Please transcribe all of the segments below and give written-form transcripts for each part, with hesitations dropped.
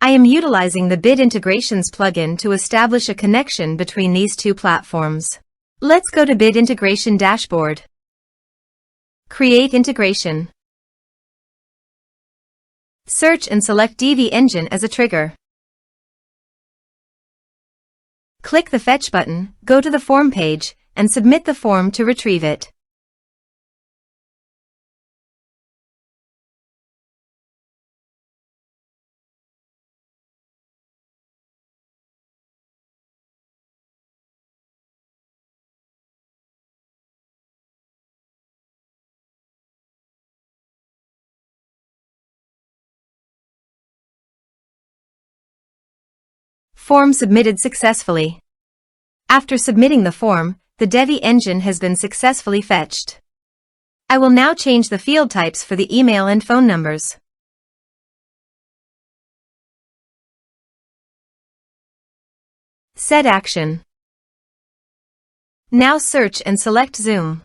I am utilizing the Bit Integrations plugin to establish a connection between these two platforms. Let's go to Bit Integration Dashboard. Create integration. Search and select Divi Engine as a trigger. Click the Fetch button, go to the form page, and submit the form to retrieve it. Form submitted successfully. After submitting the form, the Divi engine has been successfully fetched. I will now change the field types for the email and phone numbers. Set action. Now search and select Zoom.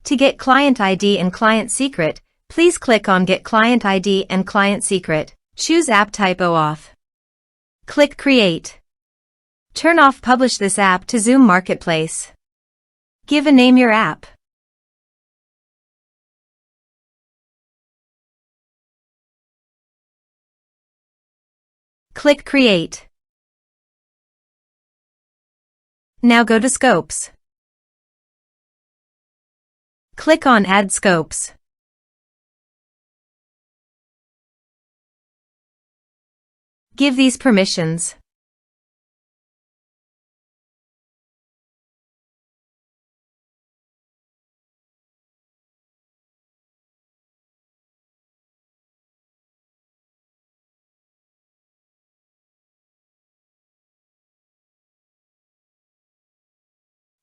To get client ID and client secret, please click on Get Client ID and Client Secret. Choose App Type OAuth. Click Create. Turn off Publish this app to Zoom Marketplace. Give a name your app. Click Create. Now go to Scopes. Click on Add Scopes. Give these permissions.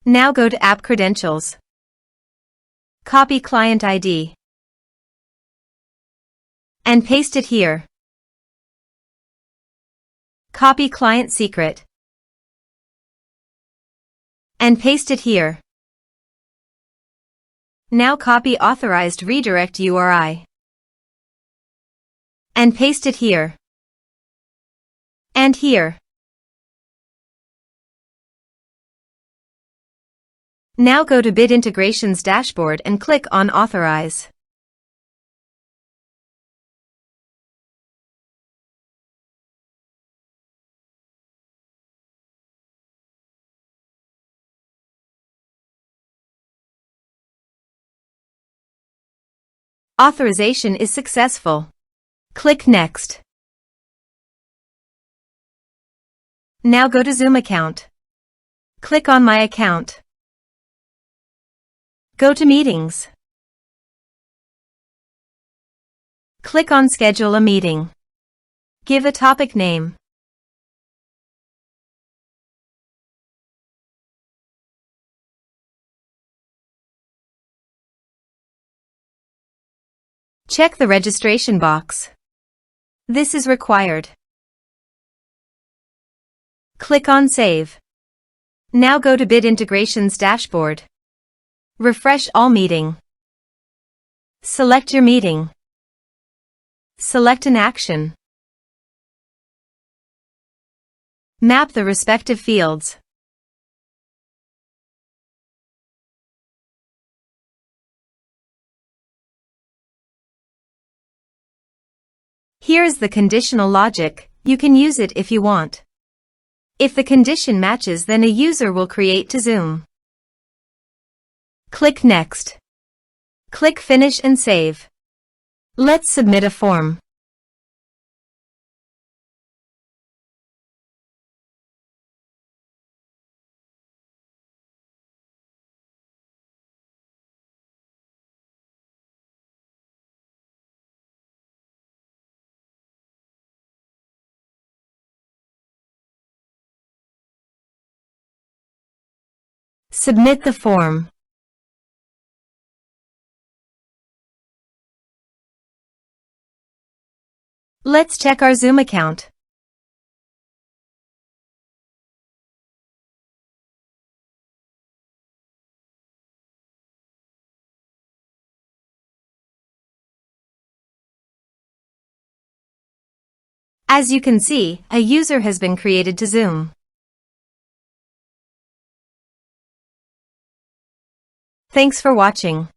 Now go to App Credentials. Copy Client ID and paste it here. Copy Client Secret and paste it here. Now copy Authorized Redirect URI and paste it here and here. Now go to Bit Integrations Dashboard and click on Authorize. Authorization is successful. Click Next. Now go to Zoom account. Click on My Account. Go to Meetings. Click on Schedule a meeting. Give a topic name. Check the registration box. This is required. Click on Save. Now go to Bit Integrations Dashboard. Refresh all meeting. Select your meeting. Select an action. Map the respective fields. Here is the conditional logic. You can use it if you want. If the condition matches, then a user will create to Zoom. Click Next. Click Finish and Save. Let's submit a form. Submit the form. Let's check our Zoom account. As you can see, a user has been created to Zoom. Thanks for watching.